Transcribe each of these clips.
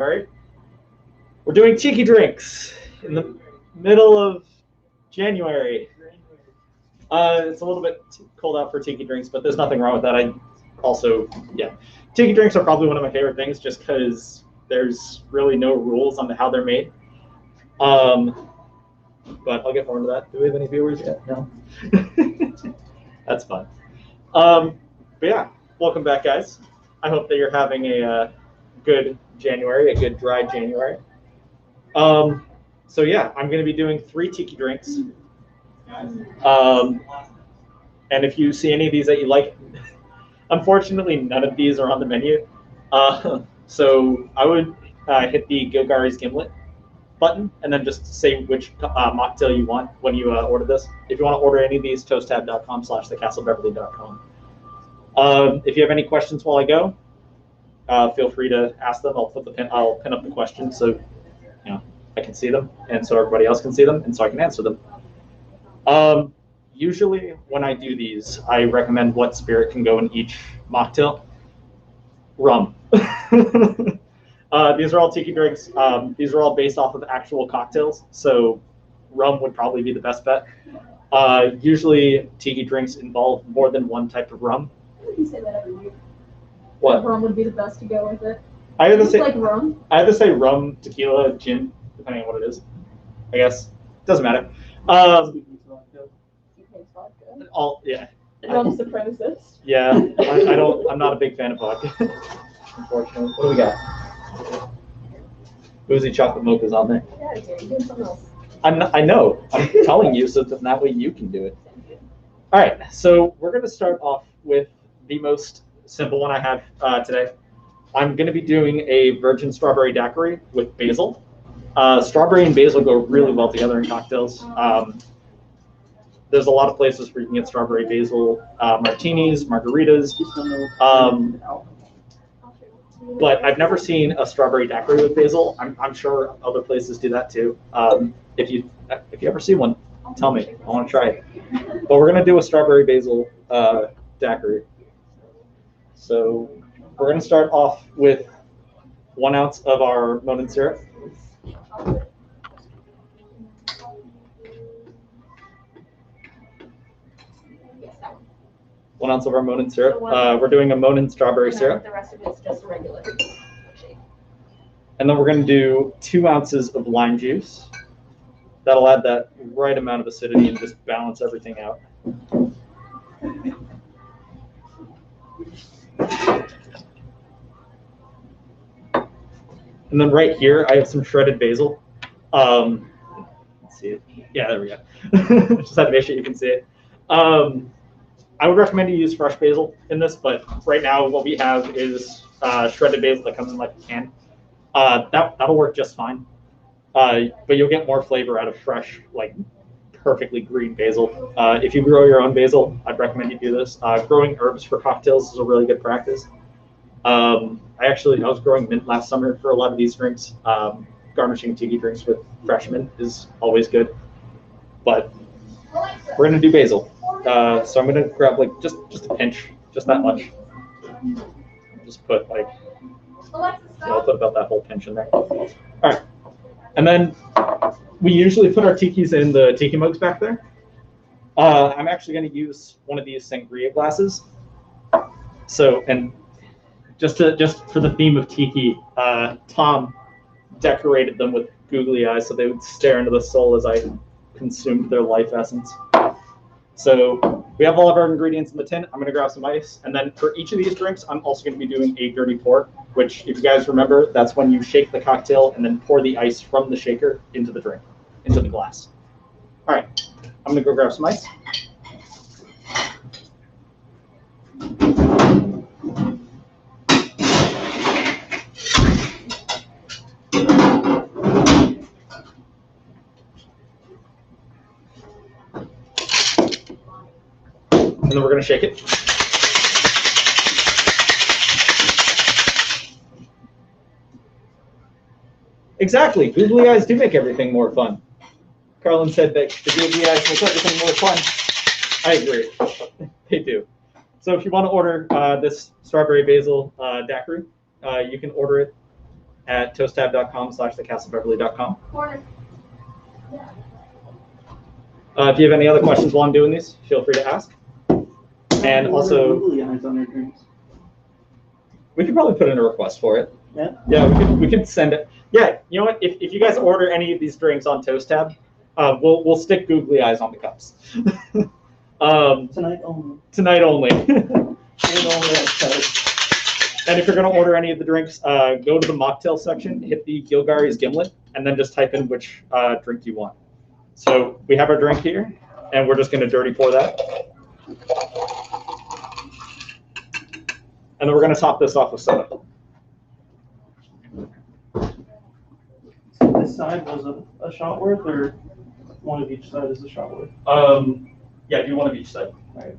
All right. We're doing tiki drinks in the middle of January. It's a little bit cold out for tiki drinks, but there's nothing wrong with that. Tiki drinks are probably one of my favorite things just because there's really no rules on how they're made. But I'll get more into that. Do we have any viewers yet? No. That's fun. But yeah, welcome back, guys. I hope that you're having a good January, a good dry January. So yeah, I'm going to be doing 3 tiki drinks. And if you see any of these that you like, unfortunately, none of these are on the menu. So I would hit the Gilgari's Gimlet button and then just say which mocktail you want when you order this. If you want to order any of these, toasttab.com/thecastlebeverly.com. If you have any questions while I go, feel free to ask them. I'll pin up the questions so I can see them, and so everybody else can see them, and so I can answer them. Usually, when I do these, I recommend what spirit can go in each mocktail. Rum. These are all tiki drinks. These are all based off of actual cocktails, so rum would probably be the best bet. Usually, tiki drinks involve more than one type of rum. You say that every week. What? Rum would be the best to go with it. I either say like rum. I either say rum, tequila, gin, depending on what it is. I guess doesn't matter. Yeah. Rum supremacist. Yeah, I'm not a big fan of vodka. Unfortunately. What do we got? Boozy chocolate mocha's on there. Yeah, you're doing something else. I know. I'm telling you so that way you can do it. All right, so we're going to start off with the most simple one I have today. I'm going to be doing a virgin strawberry daiquiri with basil. Strawberry and basil go really well together in cocktails. There's a lot of places where you can get strawberry basil martinis, margaritas. But I've never seen a strawberry daiquiri with basil. I'm sure other places do that too. If you ever see one, tell me. I want to try it. But we're gonna do a strawberry basil daiquiri. So we're gonna start off with 1 ounce of our Monin syrup. 1 ounce of our Monin syrup. We're doing a Monin strawberry syrup. The rest of it's just regular shake. And then we're going to do 2 ounces of lime juice. That'll add that right amount of acidity and just balance everything out. And then right here, I have some shredded basil. Let's see it. Yeah, there we go. Just had to make sure you can see it. I would recommend you use fresh basil in this, but right now what we have is shredded basil that comes in like a can. That'll work just fine. But you'll get more flavor out of fresh, like perfectly green basil. If you grow your own basil, I'd recommend you do this. Growing herbs for cocktails is a really good practice. I was growing mint last summer for a lot of these drinks. Garnishing tiki drinks with fresh mint is always good. But we're gonna do basil. So I'm gonna grab like just a pinch, just that much. Just put like, I'll put about that whole pinch in there. All right, and then we usually put our tikis in the tiki mugs back there. I'm actually gonna use one of these sangria glasses. So, and just for the theme of tiki, Tom decorated them with googly eyes so they would stare into the soul as I consumed their life essence. So we have all of our ingredients in the tin. I'm going to grab some ice. And then for each of these drinks, I'm also going to be doing a dirty pour, which if you guys remember, that's when you shake the cocktail and then pour the ice from the shaker into the drink, into the glass. All right, I'm going to go grab some ice. And then we're going to shake it. Exactly. Googly eyes do make everything more fun. Carlin said that the googly eyes make everything more fun. I agree. They do. So if you want to order this strawberry basil daiquiri, you can order it at toasttab.com/thecastlebeverly.com. Corner. If you have any other questions while I'm doing these, feel free to ask. And also, googly eyes on their drinks. we could probably put in a request for it. Yeah. Yeah, we could send it. Yeah, you know what? If you guys order any of these drinks on Toast Tab, we'll stick googly eyes on the cups. Tonight only. Tonight only. Tonight only on Toast. And if you're going to order any of the drinks, go to the mocktail section, hit the Gilgary's Gimlet, and then just type in which drink you want. So we have our drink here, and we're just going to dirty pour that. And then we're going to top this off with soda. So this side was a shot worth, or one of each side is a shot worth? Yeah, do one of each side. All right.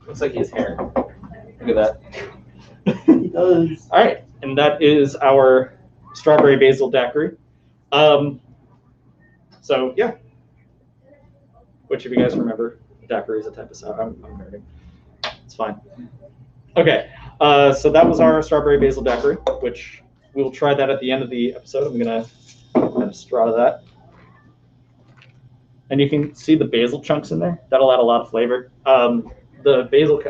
Looks like he has hair. Look at that. He does. All right, and that is our strawberry basil daiquiri. So yeah, which of you guys remember daiquiri is a type of sour? I'm nerding. It's fine. Okay, so that was our strawberry basil daiquiri, which we'll try that at the end of the episode. I'm gonna add a straw to that. And you can see the basil chunks in there. That'll add a lot of flavor. The basil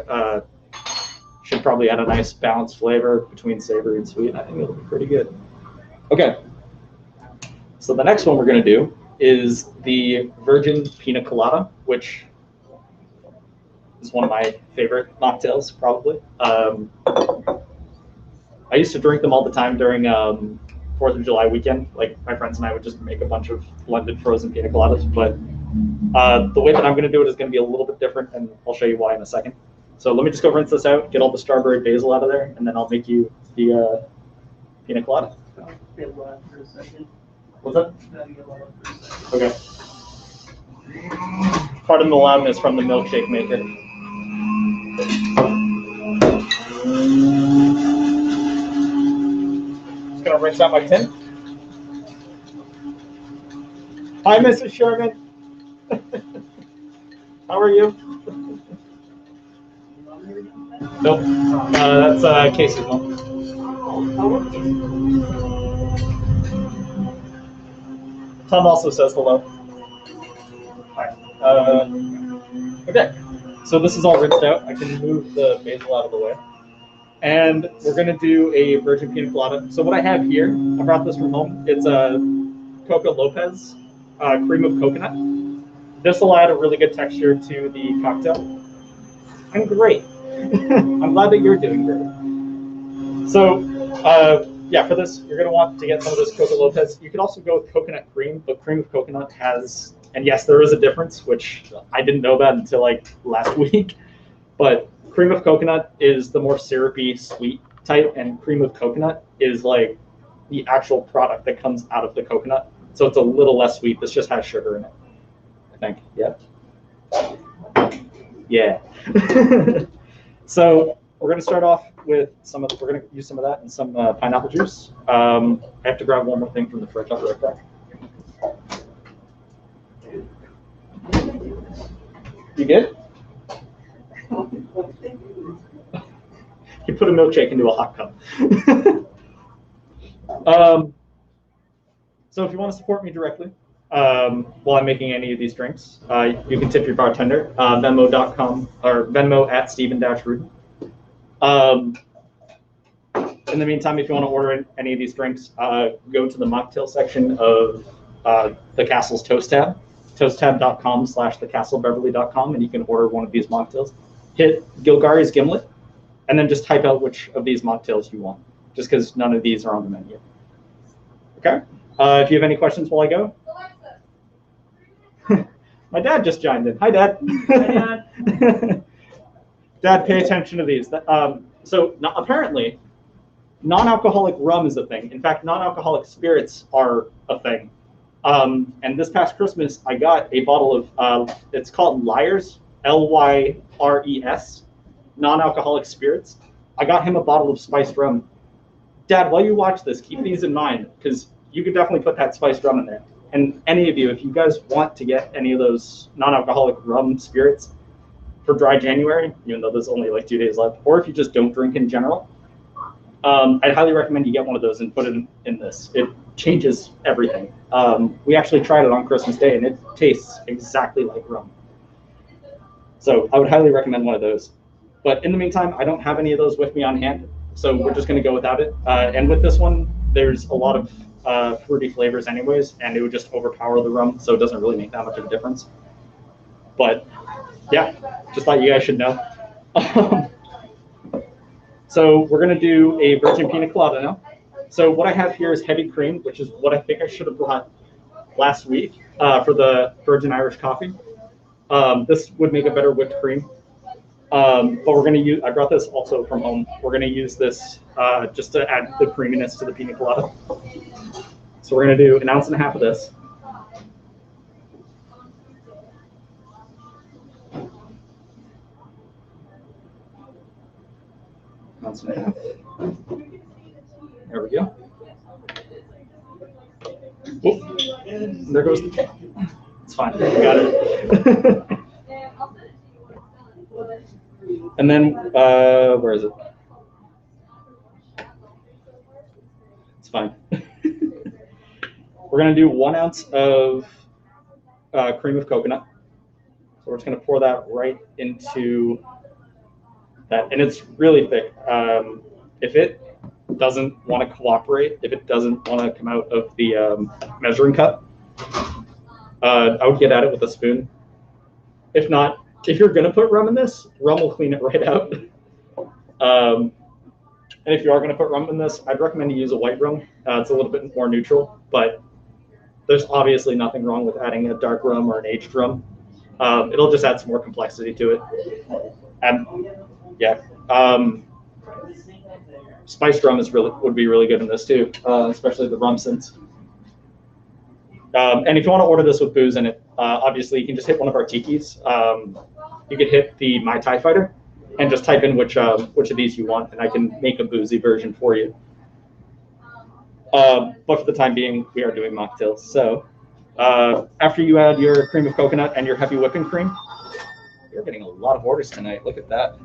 should probably add a nice balanced flavor between savory and sweet. I think it'll be pretty good. Okay. So the next one we're going to do is the virgin pina colada, which is one of my favorite mocktails, probably. I used to drink them all the time during 4th of July weekend. Like, my friends and I would just make a bunch of blended frozen pina coladas, but the way that I'm going to do it is going to be a little bit different, and I'll show you why in a second. So let me just go rinse this out, get all the strawberry basil out of there, and then I'll make you the pina colada. I'll get loud for a second. What's that? I'll get loud for a second. Okay. Pardon the loudness from the milkshake maker. Just going to rinse out my tin. Hi, Mrs. Sherman. How are you? Nope. That's Casey's mom. Tom also says hello. Hi. Okay. So this is all rinsed out. I can move the basil out of the way. And we're going to do a virgin pina colada. So what I have here, I brought this from home. It's a Coca Lopez cream of coconut. This will add a really good texture to the cocktail. And great. I'm glad that you're doing great. So, yeah, for this, you're going to want to get some of this Coca Lopez. You could also go with coconut cream, but cream of coconut has, and yes, there is a difference, which I didn't know that until like last week. But cream of coconut is the more syrupy, sweet type, and cream of coconut is like the actual product that comes out of the coconut. So it's a little less sweet. This just has sugar in it, I think. Yeah. Yeah. So we're going to start off with we're going to use some of that and some pineapple juice. I have to grab one more thing from the fridge. I'll be right back. You good? You put a milkshake into a hot cup. So if you want to support me directly while I'm making any of these drinks, you can tip your bartender, Venmo.com or Venmo at Steven-Rudin. In the meantime, if you want to order any of these drinks, go to the mocktail section of the Castle's Toast Tab, toasttab.com/thecastlebeverly.com, and you can order one of these mocktails. Hit Gilgary's Gimlet, and then just type out which of these mocktails you want, just because none of these are on the menu. Okay? If you have any questions while I go. My dad just chimed in. Hi, Dad. Hi, Dad. Dad, pay attention to these. So apparently, non-alcoholic rum is a thing. In fact, non-alcoholic spirits are a thing. And this past Christmas, I got a bottle of, it's called Lyres, Lyres, non-alcoholic spirits. I got him a bottle of spiced rum. Dad, while you watch this, keep these in mind, because you could definitely put that spiced rum in there. And any of you, if you guys want to get any of those non-alcoholic rum spirits, for dry January, even though there's only like 2 days left, or if you just don't drink in general, I'd highly recommend you get one of those and put it in this. It changes everything. We actually tried it on Christmas Day, and it tastes exactly like rum. So I would highly recommend one of those. But in the meantime, I don't have any of those with me on hand, so we're just going to go without it. And with this one, there's a lot of fruity flavors anyways, and it would just overpower the rum, so it doesn't really make that much of a difference. But yeah, just thought you guys should know. So we're going to do a virgin pina colada now. So what I have here is heavy cream, which is what I think I should have brought last week for the virgin Irish coffee. This would make a better whipped cream. But we're going to use, I brought this also from home. We're going to use this just to add the creaminess to the pina colada. So we're going to do 1.5 ounces of this. Ounce and a half. There we go. Oh, there goes the cap. It's fine. We got it. And then, where is it? It's fine. We're going to do 1 ounce of cream of coconut. So we're just going to pour that right into that. And it's really thick. If it doesn't want to cooperate, if it doesn't want to come out of the measuring cup, I would get at it with a spoon. If not, if you're going to put rum in this, rum will clean it right out. And if you are going to put rum in this, I'd recommend you use a white rum. It's a little bit more neutral, but there's obviously nothing wrong with adding a dark rum or an aged rum. It'll just add some more complexity to it. And yeah, spiced rum would be really good in this too, especially the rum scents. And if you want to order this with booze in it, obviously you can just hit one of our Tikis. You could hit the Mai Tai Fighter and just type in which of these you want, and I can make a boozy version for you. But for the time being, we are doing mocktails. So after you add your cream of coconut and your heavy whipping cream, you're getting a lot of orders tonight. Look at that.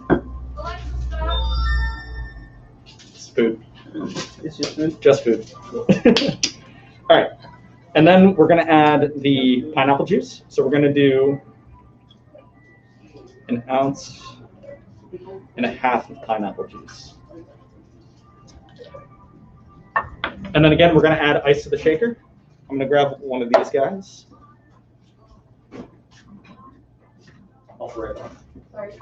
It's food. It's just food? Just food. All right. And then we're going to add the pineapple juice. So we're going to do 1.5 ounces of pineapple juice. And then again, we're going to add ice to the shaker. I'm going to grab one of these guys. I'll be right back. Sorry.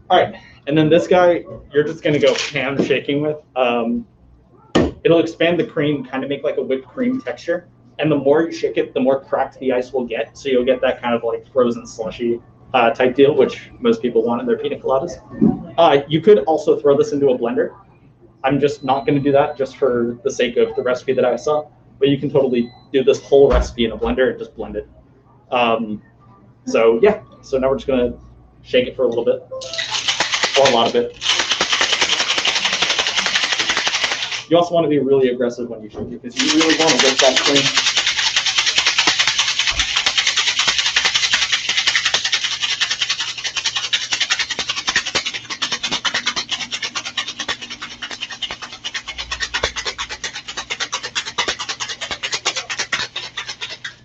All right, and then this guy, you're just going to go ham shaking with. It'll expand the cream, kind of make like a whipped cream texture. And the more you shake it, the more cracked the ice will get. So you'll get that kind of like frozen slushy type deal, which most people want in their pina coladas. You could also throw this into a blender. I'm just not going to do that just for the sake of the recipe that I saw. But you can totally do this whole recipe in a blender and just blend it. So yeah, so now we're just going to shake it for a little bit, or a lot of it. You also want to be really aggressive when you shake it, because you really want to whip that cream.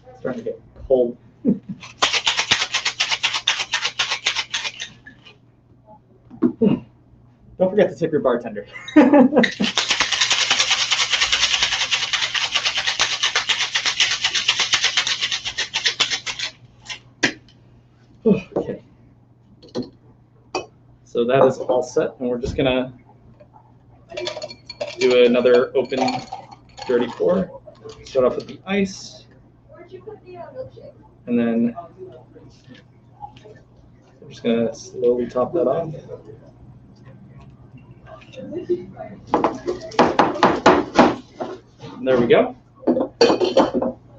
It's starting to get cold. Don't forget to tip your bartender. Okay. So that is all set, and we're just gonna do another open dirty pour. Start off with the ice. Where'd you put the milkshake? And then I'm just gonna slowly top that off. And there we go.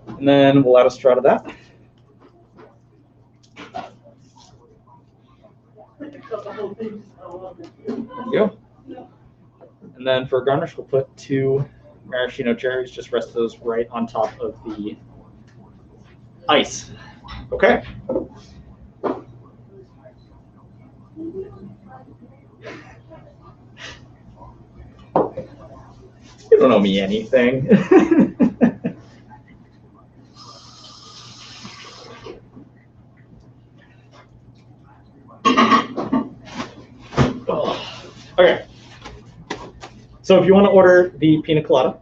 And then we'll add a straw to that. There you go. And then for garnish, we'll put 2 maraschino cherries. Just rest those right on top of the ice. Okay. You don't owe me anything. Okay. So if you want to order the pina colada,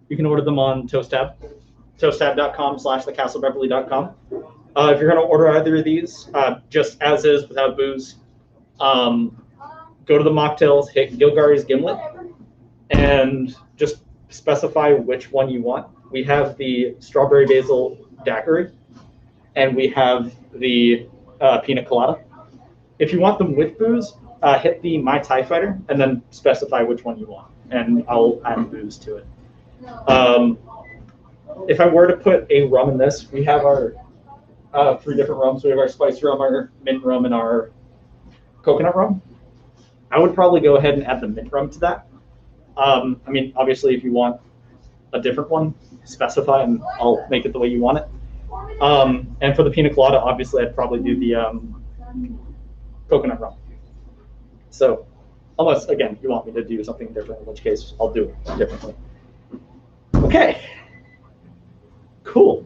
you can order them on ToastTab, toasttab.com/thecastlebeverly.com. If you're going to order either of these, just as is without booze, go to the Mocktails, hit Gilgary's Gimlet, and just specify which one you want. We have the strawberry basil daiquiri, and we have the pina colada. If you want them with booze, hit the My Thai Fighter, and then specify which one you want, and I'll add booze to it. If I were to put a rum in this, we have our 3 different rums. We have our spice rum, our mint rum, and our coconut rum. I would probably go ahead and add the mint rum to that. I mean, obviously, if you want a different one, specify, and I'll make it the way you want it. And for the pina colada, obviously, I'd probably do the coconut rum. So, unless, again, you want me to do something different, in which case I'll do it differently. Okay. Cool.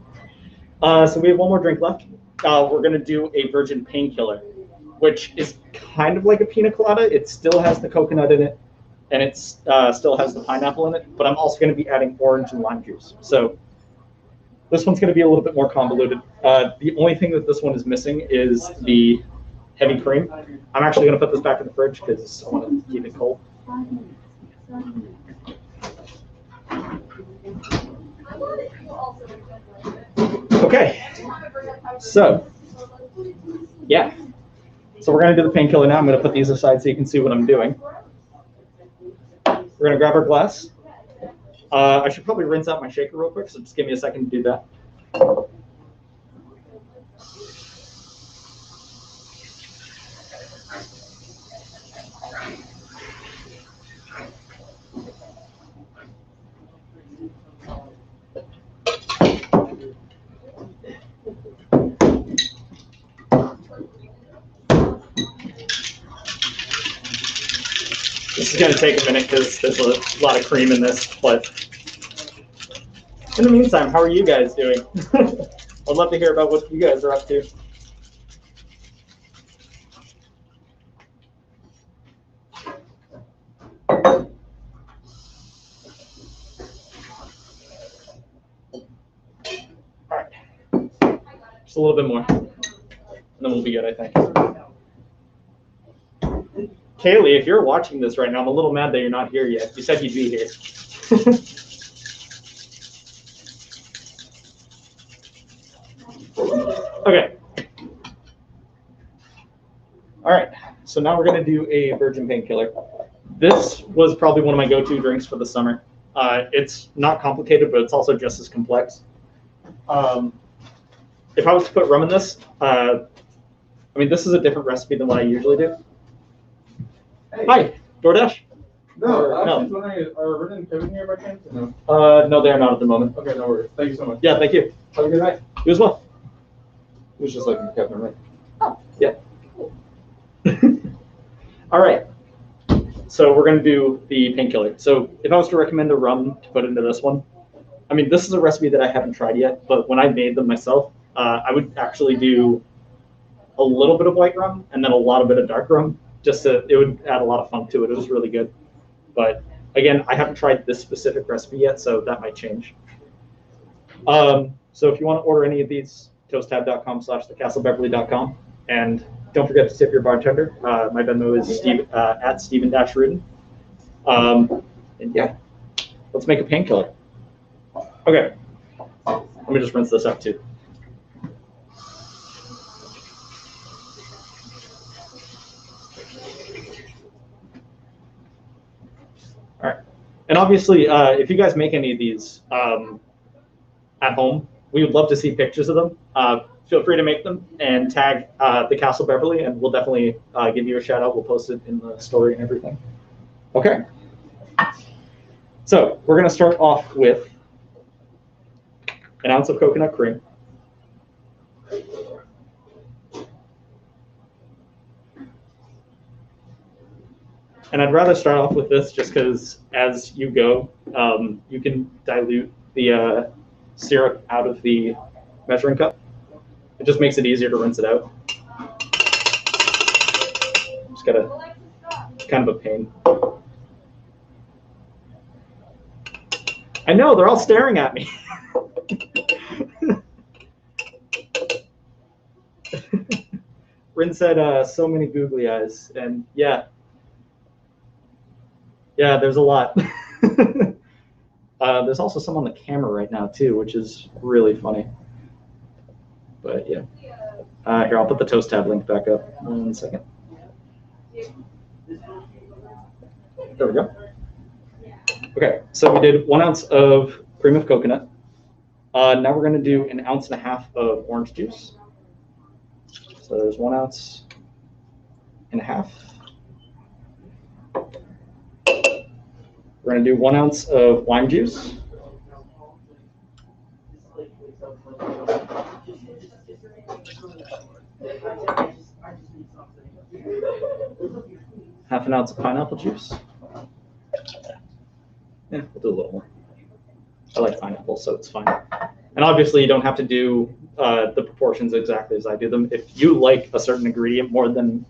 So we have one more drink left. We're going to do a virgin painkiller, which is kind of like a pina colada. It still has the coconut in it, and it still has the pineapple in it, but I'm also going to be adding orange and lime juice. So this one's going to be a little bit more convoluted. The only thing that this one is missing is the heavy cream. I'm actually going to put this back in the fridge because I want to keep it cold. Okay, so yeah, so we're going to do the painkiller now. I'm going to put these aside so you can see what I'm doing. We're going to grab our glass. I should probably rinse out my shaker real quick, so just give me a second to do that. This is going to take a minute because there's a lot of cream in this, but in the meantime, how are you guys doing? I'd love to hear about what you guys are up to. All right, just a little bit more, and then we'll be good, I think. Kaylee, if you're watching this right now, I'm a little mad that you're not here yet. You said you'd be here. Okay. All right, so now we're going to do a virgin painkiller. This was probably one of my go-to drinks for the summer. It's not complicated, but it's also just as complex. If I was to put rum in this, I mean, this is a different recipe than what I usually do. Hey. Hi, DoorDash? No, I was wondering, are Ritter and here by chance? Or no? No, they are not at the moment. Okay, no worries. Thank you so much. Yeah, thank you. Have a good night. You as well. It was just like Kevin, right? Oh. Yeah. All right. So we're going to do the painkiller. So if I was to recommend a rum to put into this one, I mean, this is a recipe that I haven't tried yet, but when I made them myself, I would actually do a little bit of white rum and then a lot of bit of dark rum. Just to, it would add a lot of funk to it. It was really good. But again, I haven't tried this specific recipe yet, so that might change. So if you want to order any of these, toasttab.com/thecastlebeverly.com. And don't forget to tip your bartender. My Venmo is Steve, at Steven-Rudin. And yeah, let's make a painkiller. Okay, let me just rinse this up too. All right, and obviously, if you guys make any of these at home, we would love to see pictures of them. feel free to make them and tag the Castle Beverly, and we'll definitely give you a shout out. We'll post it in the story and everything. Okay. So we're going to start off with an ounce of coconut cream. And I'd rather start off with this just because as you go, you can dilute the syrup out of the measuring cup. It just makes it easier to rinse it out. Just gotta, it's kind of a pain. I know, they're all staring at me. Rin said so many googly eyes, and yeah, there's a lot. There's also some on the camera right now too, which is really funny. But yeah, here, I'll put the Toast Tab link back up. 1 second. There we go. Okay, so we did 1 ounce of cream of coconut. Now we're going to do 1.5 ounces of orange juice. So there's 1.5 ounces. We're going to do 1 ounce of lime juice. Half an ounce of pineapple juice. Yeah, we'll do a little more. I like pineapple, so it's fine. And obviously, you don't have to do the proportions exactly as I do them. If you like a certain ingredient more than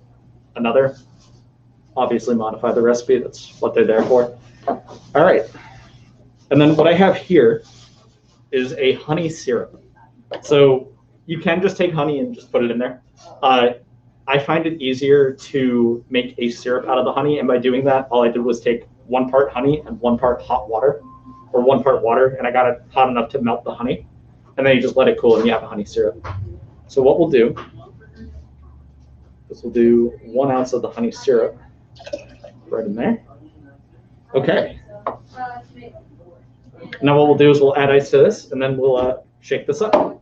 another, obviously modify the recipe. That's what they're there for. All right. And then what I have here is a honey syrup. So you can just take honey and just put it in there. I find it easier to make a syrup out of the honey, and by doing that, all I did was take 1 part honey and 1 part hot water, or 1 part water, and I got it hot enough to melt the honey, and then you just let it cool and you have a honey syrup. So what we'll do is we'll do 1 ounce of the honey syrup right in there. Okay. Now what we'll do is we'll add ice to this, and then we'll shake this up.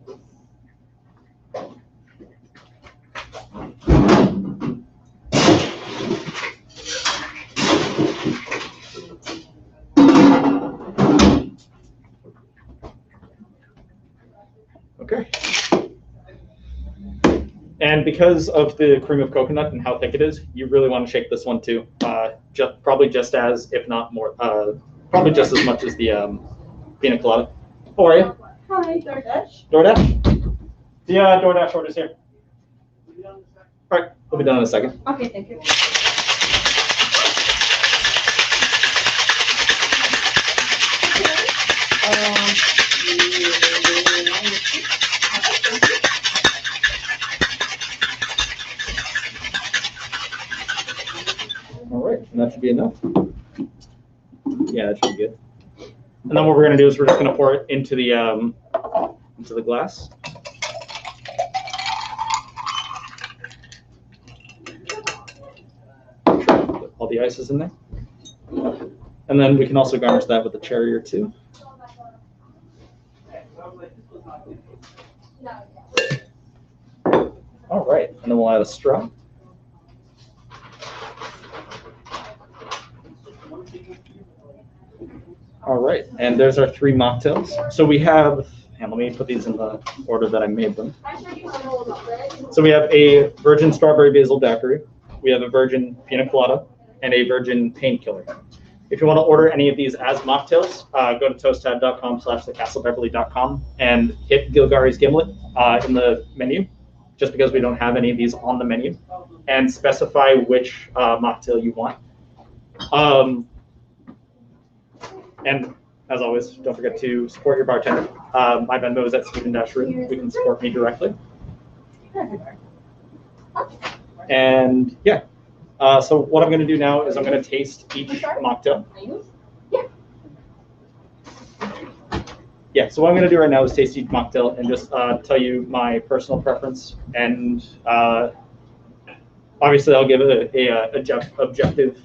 Okay. And because of the cream of coconut and how thick it is, you really want to shake this one too. Probably just as, if not more, probably just as much as the pina colada. How are you? Hi, DoorDash. DoorDash? The DoorDash order's here. All right, we'll be done in a second. Okay, thank you. All right, and that should be enough. Yeah, that should be good. And then what we're going to do is we're just going to pour it into the glass. Put all the ice is in there. And then we can also garnish that with a cherry or two. All right, and then we'll add a straw. All right, and there's our 3 mocktails. So we have, and let me put these in the order that I made them. So we have a virgin strawberry basil daiquiri, we have a virgin pina colada, and a virgin painkiller. If you want to order any of these as mocktails, go to toasttab.com/thecastlebeverly.com and hit Gilgari's Gimlet in the menu, just because we don't have any of these on the menu, and specify which mocktail you want. And as always, don't forget to support your bartender. My Venmo is at Stephen-Rin. You can support me directly. And yeah, so what I'm going to do now is I'm going to taste each mocktail. Yeah, so what I'm going to do right now is taste each mocktail and just tell you my personal preference. And obviously, I'll give it a objective.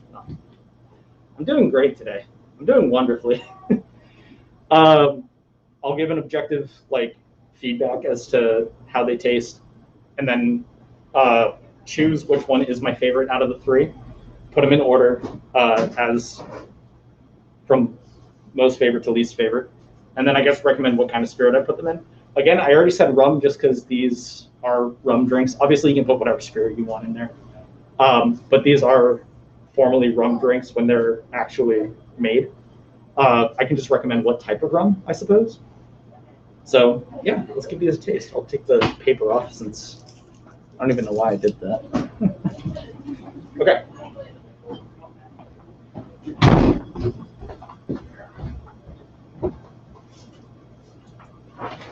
I'm doing great today. I'm doing wonderfully. I'll give an objective feedback as to how they taste, and then choose which one is my favorite out of the three. Put them in order as from most favorite to least favorite, and then I guess recommend what kind of spirit I put them in. Again, I already said rum just because these are rum drinks. Obviously, you can put whatever spirit you want in there, but these are formally rum drinks when they're actually made. I can just recommend what type of rum, I suppose. So yeah, let's give these a taste. I'll take the paper off since I don't even know why I did that. Okay.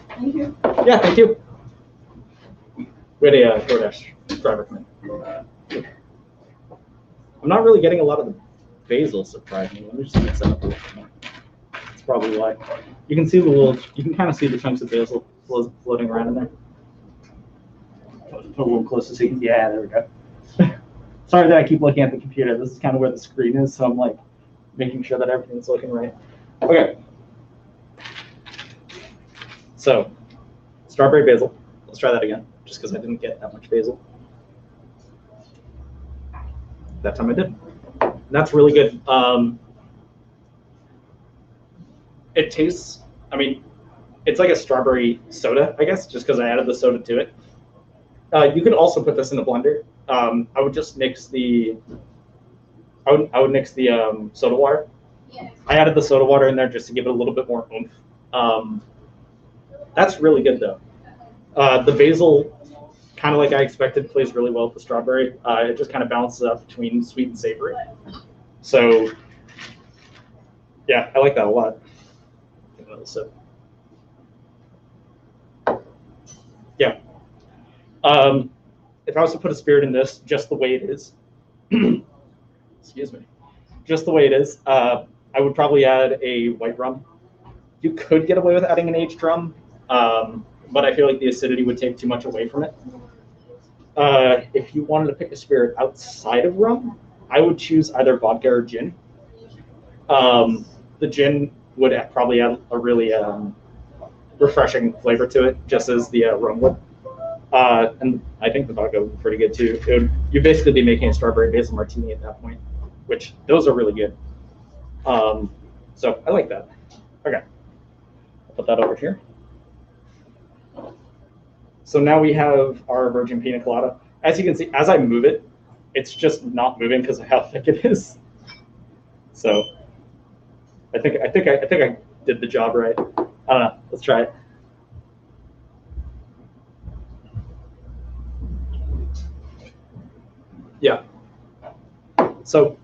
Thank you. Yeah, thank you. We had a DoorDash driver come in. I'm not really getting a lot of the basil, surprisingly. Let me just mix that up a little bit more. That's probably why. You can see the little, you can kind of see the chunks of basil floating around in there. Put a little closer so you can, yeah, there we go. Sorry that I keep looking at the computer. This is kind of where the screen is, so I'm like making sure that everything's looking right. Okay. So, strawberry basil. Let's try that again, just because I didn't get that much basil. That time I did. That's really good. It tastes, I mean, it's like a strawberry soda, I guess, just because I added the soda to it. You could also put this in a blender. I would just mix the, I would mix the soda water. Yeah. I added the soda water in there just to give it a little bit more oomph. That's really good though. The basil, kind of like I expected, plays really well with the strawberry. It just kind of balances out between sweet and savory. So yeah, I like that a lot. So yeah. If I was to put a spirit in this, just the way it is, excuse me, just the way it is, I would probably add a white rum. You could get away with adding an aged rum, but I feel like the acidity would take too much away from it. If you wanted to pick a spirit outside of rum, I would choose either vodka or gin. The gin would probably add a really refreshing flavor to it, just as the rum would. And I think the vodka would be pretty good too. You'd basically be making a strawberry basil martini at that point, which those are really good. So I like that. Okay, I'll put that over here. So now we have our virgin pina colada. As you can see, as I move it, it's just not moving because of how thick it is. So I think I did the job right. I don't know. Let's try it. Yeah. So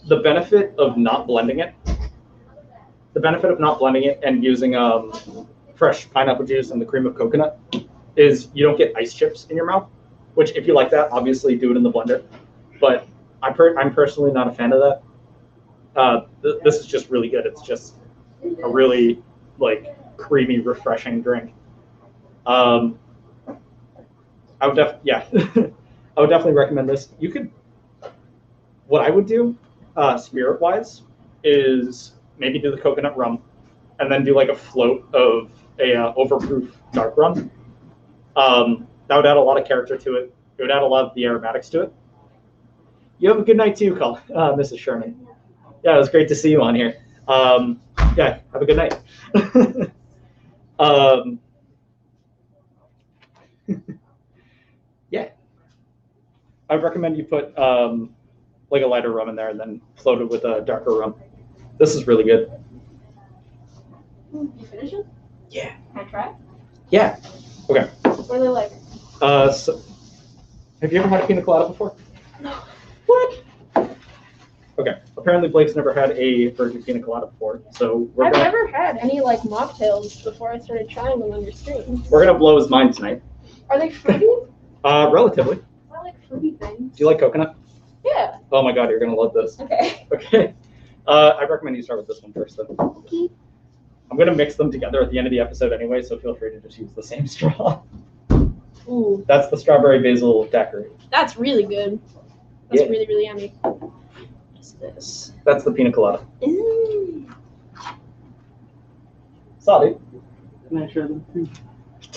the benefit of not blending it, and using fresh pineapple juice and the cream of coconut is you don't get ice chips in your mouth, which if you like that, obviously do it in the blender. But I'm personally not a fan of that. This is just really good. It's just a really like creamy, refreshing drink. I would I would definitely recommend this. You could, what I would do, spirit wise, is maybe do the coconut rum, and then do like a float of a overproof dark rum. That would add a lot of character to it. It would add a lot of the aromatics to it. You have a good night too, Mrs. Sherman. Yeah, it was great to see you on here. Yeah, have a good night. Yeah, I'd recommend you put like a lighter rum in there and then float it with a darker rum. This is really good. You finish it? Yeah. Can I try? Yeah. Okay. What are they like? So, have you ever had a pina colada before? No. What? Okay. Apparently, Blake's never had a virgin pina colada before, so I've never had any like mocktails before I started trying them on your stream. we're gonna blow his mind tonight. Are they fruity? Relatively. I like fruity things. Do you like coconut? Yeah. Oh my god, you're gonna love this. Okay. Okay. I recommend you start with this one first, then. Okay. I'm gonna mix them together at the end of the episode anyway, so feel free to just use the same straw. Ooh, That's the strawberry basil daiquiri. that's really good. That's Yeah. really, really yummy. What's this? That's the pina colada. Ooh. Saw, dude. Can I share them too?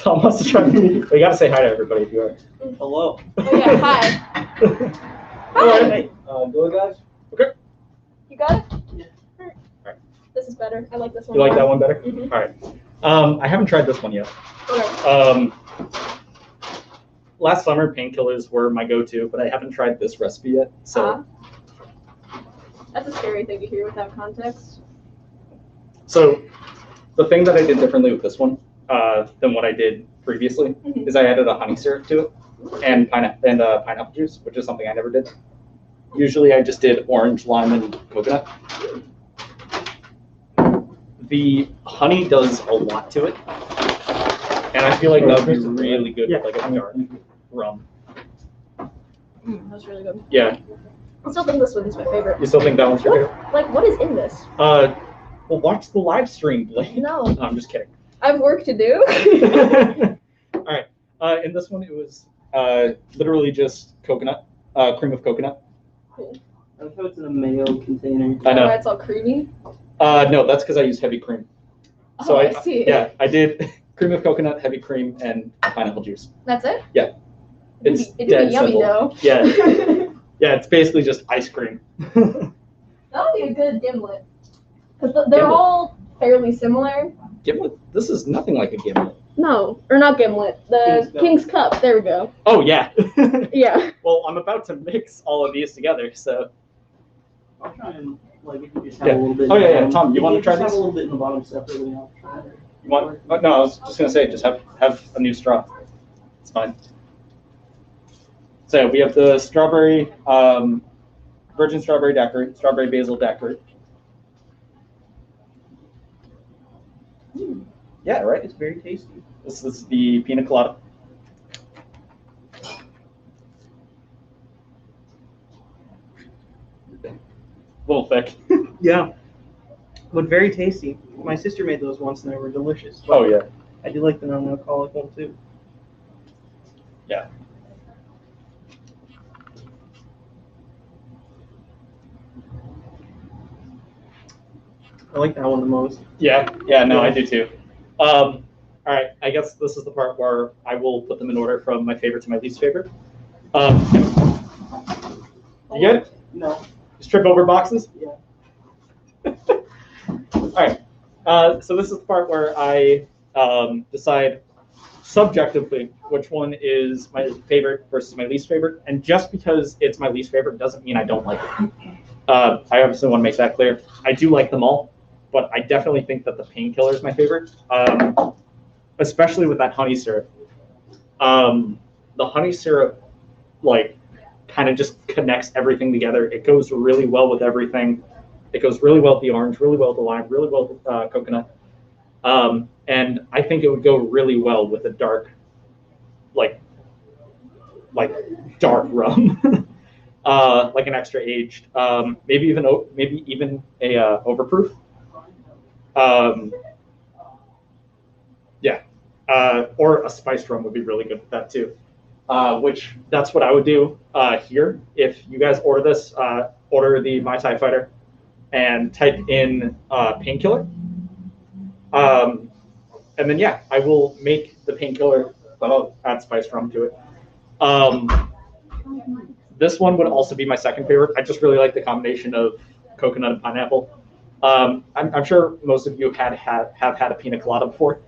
Tom wants to try. We gotta say hi to everybody if you are. Hello. Oh yeah, hi. Hello. Hey, Go guys. You got it? Yeah. Alright. This is better. I like this one. You like that one better? Mhm. All right. I haven't tried this one yet. Okay. Last summer, painkillers were my go-to, but I haven't tried this recipe yet. So, That's a scary thing to hear without context. so the thing that I did differently with this one than what I did previously Mhm. is I added a honey syrup to it and pineapple juice, which is something I never did. Usually, I just did orange, lime, and coconut. The honey does a lot to it, and I feel like that would be really good with like a dark rum. That's really good. Yeah, I still think this one's my favorite. you still think that one's your favorite? Like, what is in this? Well, watch the live stream, Blake. No, No, I'm just kidding. I have work to do. All right. In this one, it was literally just coconut, cream of coconut. Cool. I like how it's in a mayo container. I know. It's all creamy. No, that's because I used heavy cream. So Oh, I see. Yeah, I did cream of coconut, heavy cream, and pineapple juice. That's it? Yeah. It's It'd dead be yummy simple. though. Yeah. Yeah, it's basically just ice cream. That would be a good gimlet. Because they're Gimlet? all fairly similar. Gimlet? This is nothing like a gimlet. No, or not gimlet. The King's Cup. King's Cup. There we go. Oh, yeah. Yeah. Well, I'm about to mix all of these together, so. I'll try and like if you just have Yeah. a little bit. Oh, in yeah, the yeah. bottom. Tom, you If wanna try just have these? a little bit in the bottom separately. I'll try it. You want? Oh, no, I was just gonna say, just have a new straw. It's fine. So we have the strawberry, virgin strawberry daiquiri, strawberry basil daiquiri. Yeah, right. It's very tasty. This is the pina colada. A little thick. Yeah, but very tasty. My sister made those once and they were delicious. Oh yeah. I do like the non-alcoholic one too. Yeah. I like that one the most. Yeah, yeah, no, I do too. All right, I guess this is the part where I will put them in order from my favorite to my least favorite. You good? No. Just trip over boxes? Yeah. All right. So this is the part where I decide subjectively which one is my favorite versus my least favorite. And just because it's my least favorite doesn't mean I don't like it. I obviously want to make that clear. I do like them all, but I definitely think that the painkiller is my favorite, especially with that honey syrup. The honey syrup, like, kind of just connects everything together. It goes really well with everything. It goes really well with the orange, really well with the lime, really well with coconut. And I think it would go really well with a dark, like dark rum, like an extra aged, maybe even a overproof. Yeah, or a spiced rum would be really good with that too. Which that's what I would do here. If you guys order this, order the Mai Tai Fighter and type in painkiller. And then, yeah, I will make the painkiller, but I'll add spiced rum to it. This one would also be my second favorite. I just really like the combination of coconut and pineapple. I'm sure most of you have had a pina colada before.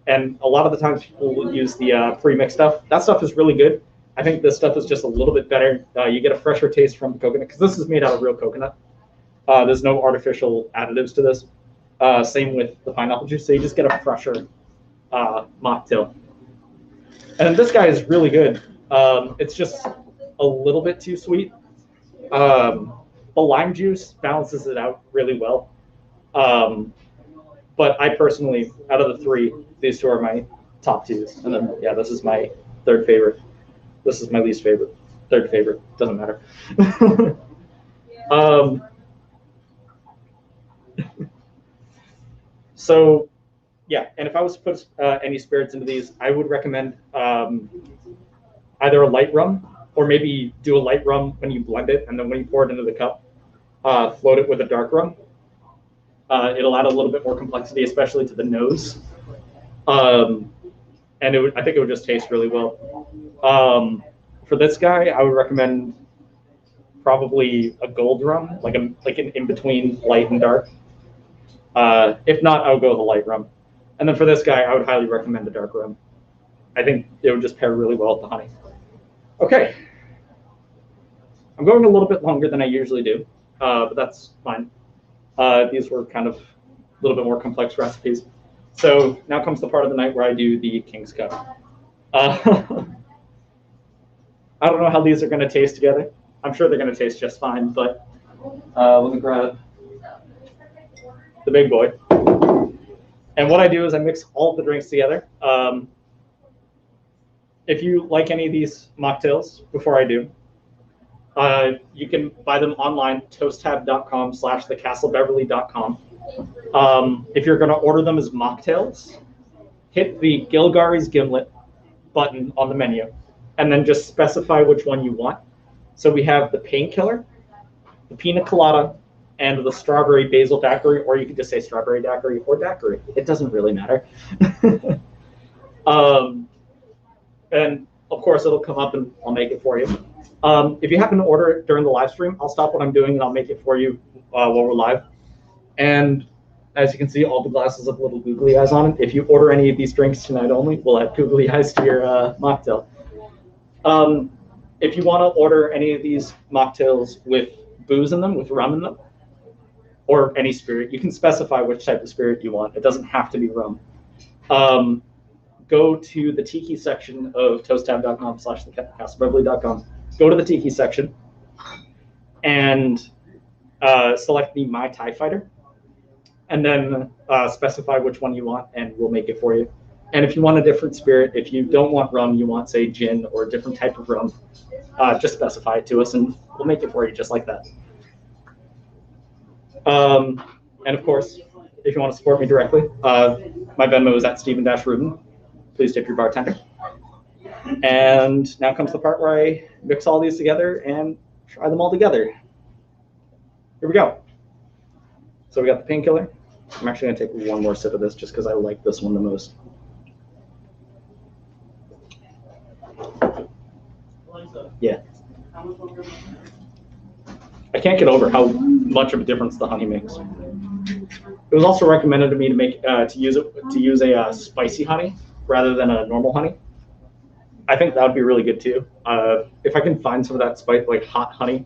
And a lot of the times people will use the pre-mixed stuff. That stuff is really good. I think this stuff is just a little bit better. You get a fresher taste from the coconut because this is made out of real coconut. There's no artificial additives to this. Same with the pineapple juice, so you just get a fresher mocktail. And this guy is really good. It's just a little bit too sweet. The lime juice balances it out really well. But I personally, out of the three, these two are my top twos. And then, yeah, this is my third favorite. This is my least favorite. Third favorite. Doesn't matter. So, yeah, and if I was to put any spirits into these, I would recommend either a light rum or maybe do a light rum when you blend it, and then when you pour it into the cup, float it with a dark rum. It'll add a little bit more complexity, especially to the nose. And I think it would just taste really well. For this guy, I would recommend probably a gold rum, like an in between light and dark. If not, I would go with a light rum. And then for this guy, I would highly recommend a dark rum. I think it would just pair really well with the honey. Okay. I'm going a little bit longer than I usually do, but that's fine. These were kind of a little bit more complex recipes. So now comes the part of the night where I do the King's Cup. I don't know how these are going to taste together. I'm sure they're going to taste just fine, but let me grab the big boy. And what I do is I mix all of the drinks together. If you like any of these mocktails, before I do, you can buy them online, toasttab.com/thecastlebeverly.com. If you're going to order them as mocktails, hit the Gilgary's Gimlet button on the menu, and then just specify which one you want. So we have the painkiller, the pina colada, and the strawberry basil daiquiri, or you could just say strawberry daiquiri or daiquiri. It doesn't really matter. And of course, it'll come up and I'll make it for you. If you happen to order it during the live stream, I'll stop what I'm doing and I'll make it for you while we're live. And as you can see, all the glasses have little googly eyes on it. If you order any of these drinks tonight only, we'll add googly eyes to your mocktail. If you want to order any of these mocktails with booze in them, with rum in them, or any spirit, you can specify which type of spirit you want. It doesn't have to be rum. Go to the Tiki section of toasttab.com/thecastlebeverly.com. Go to the Tiki section and select the My TIE Fighter, and then specify which one you want, and we'll make it for you. And if you want a different spirit, if you don't want rum, you want, say, gin or a different type of rum, just specify it to us, and we'll make it for you just like that. And of course, if you want to support me directly, my Venmo is at Stephen-Rubin. Please tip your bartender. And now comes the part where I mix all these together and try them all together. Here we go. So we got the painkiller. I'm actually going to take one more sip of this just because I like this one the most. Yeah. I can't get over how much of a difference the honey makes. It was also recommended to me to make to use a spicy honey rather than a normal honey. I think that would be really good too. If I can find some of that spice, like hot honey,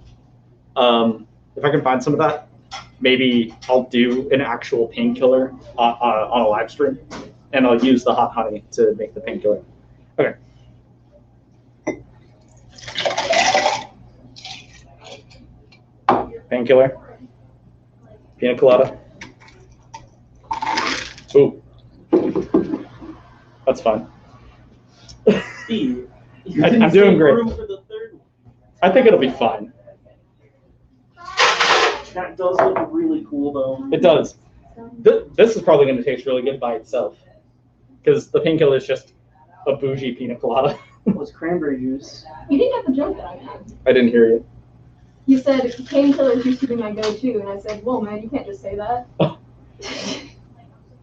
if I can find some of that, maybe I'll do an actual painkiller on a live stream, and I'll use the hot honey to make the painkiller. Okay. Painkiller, pina colada. Ooh, that's fun. Steve, I'm doing great. I think it'll be fine. That does look really cool, though. It does. This is probably going to taste really good by itself, because the painkiller is just a bougie pina colada. What's cranberry juice? You didn't get the joke that I had. I didn't hear you. You said painkillers used to be my go-to, and I said, "Whoa, man, you can't just say that." Oh.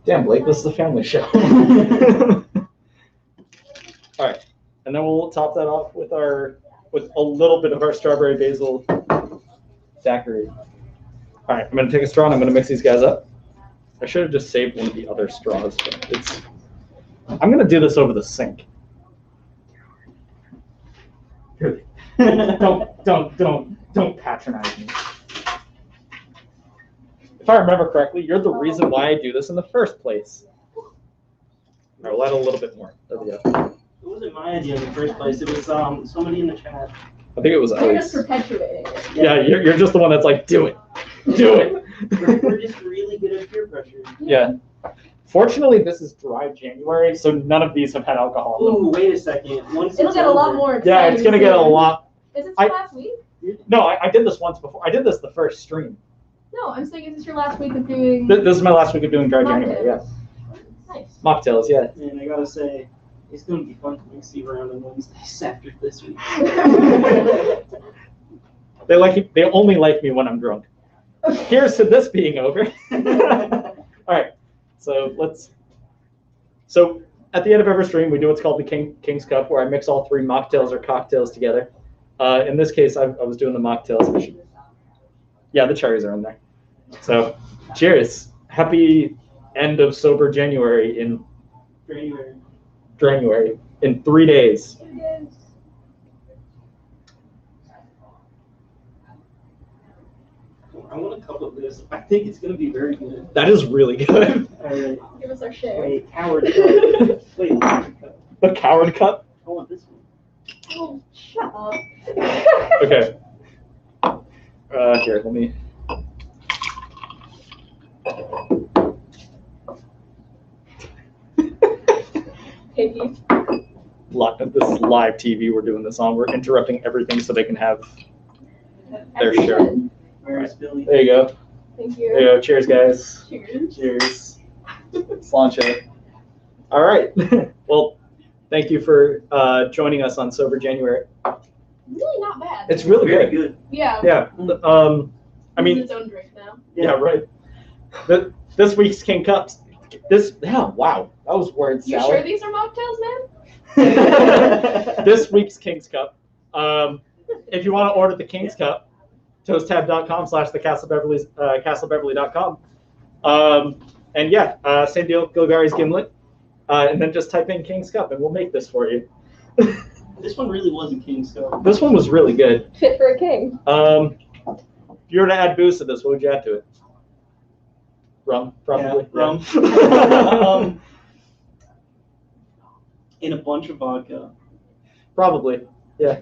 Damn, Blake, this is a family show. All right, and then we'll top that off with a little bit of our strawberry basil daiquiri. All right, I'm gonna take a straw and I'm gonna mix these guys up. I should have just saved one of the other straws, but I'm gonna do this over the sink. Don't patronize me. If I remember correctly, you're the reason why I do this in the first place. All right, we'll add a little bit more. There we go. It wasn't my idea in the first place. It was somebody in the chat. I think it was You're just Elise. perpetuating it. Yeah, you're just the one that's like, do it. Do it. We're just really good at peer pressure. Yeah. Fortunately, this is dry January, so none of these have had alcohol in them. Ooh, wait a second. Once It'll get a lot more exciting. Yeah, it's going to get a lot. Is it I- last week? No, I did this once before. I did this the first stream. No, I'm saying, is this your last week of doing This is my last week of doing dry January, yeah. Nice. Mocktails, yeah. And I gotta say, it's gonna be fun to bring Steve around on Wednesdays after this week. They only like me when I'm drunk. Here's to this being over. All right, so let's So at the end of every stream, we do what's called the King's Cup, where I mix all 3 mocktails or cocktails together. In this case, I was doing the mocktails. Yeah, the cherries are in there. So, cheers. Happy end of sober January in January in 3 days. I want a cup of this. I think it's gonna be very good. That is really good. All right. Give us our share. Wait, coward cup. Wait, coward cup. The coward cup. I want this one. Oh, shut up. Okay. Here, let me. Tiki. This is live TV we're doing this on. We're interrupting everything so they can have their As we share. should. Where's Billy? There you go. Thank There you you. go. Cheers, guys. Cheers. Cheers. Sláinte. All right. Well, thank you for joining us on Sober January. Really not bad. It's really Very good. good. Yeah. Yeah. I mean, It's its own drink now. yeah, right. This week's King Cups. Wow, that was word You salad. sure these are mocktails, man? This week's King's Cup. If you want to order the King's Cup, toasttab.com/castlebeverly.com. And yeah, same deal, Gilgary's Gimlet. And then just type in King's Cup and we'll make this for you. This one really was a King's Cup. This one was really good. Fit for a king. If you were to add booze to this, what would you add to it? Rum, probably. Yeah, Yeah. In a bunch of vodka. Probably, yeah.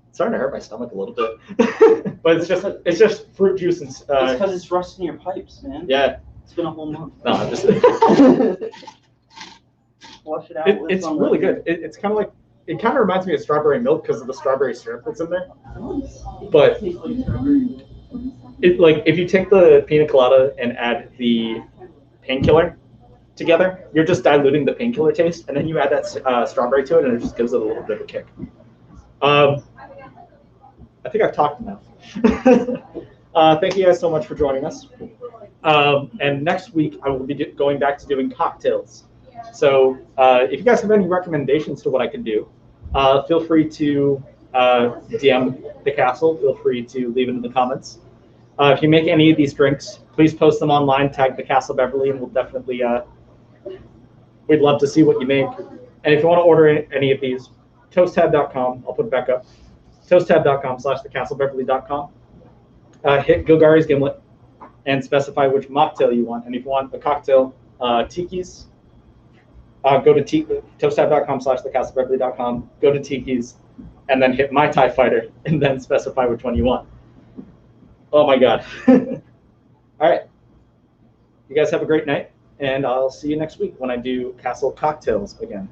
It's starting to hurt my stomach a little bit, but it's just fruit juice and It's because it's rusting your pipes, man. yeah. It's been a whole month. No, I'm just. Flush it out. It's really good. It's kind of like it kind of reminds me of strawberry milk because of the strawberry syrup that's in there. But if you take the pina colada and add the painkiller together, you're just diluting the painkiller taste, and then you add that strawberry to it, and it just gives it a little bit of a kick. I think I've talked enough. Thank you guys so much for joining us. And next week I will be going back to doing cocktails. So if you guys have any recommendations to what I can do, feel free to DM the castle. Feel free to leave it in the comments. If you make any of these drinks, please post them online, tag the Castle Beverly, and we'll definitely, we'd love to see what you make. And if you want to order any of these, toasttab.com, I'll put it back up, toasttab.com/thecastlebeverly.com. Hit Gilgary's Gimlet and specify which mocktail you want. And if you want a cocktail, Tiki's, go to toasttab.com/thecastlebeverly.com, go to Tiki's, and then hit my TIE Fighter, and then specify which one you want. Oh my God. All right. You guys have a great night, and I'll see you next week when I do Castle Cocktails again.